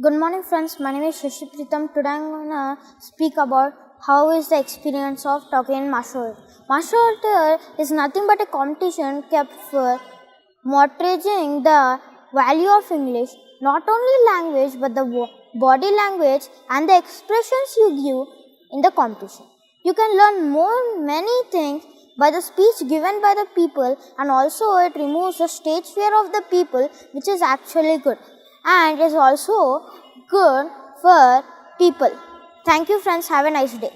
Good morning friends, my name is Shashi Pritam. Today I am going to speak about how is the experience of talking in Master Orator. Master Orator is nothing but a competition kept for mortgaging the value of English, not only language but the body language and the expressions you give in the competition. You can learn many things by the speech given by the people, and also it removes the stage fear of the people, which is actually good and is also good for people. Thank you friends, have a nice day.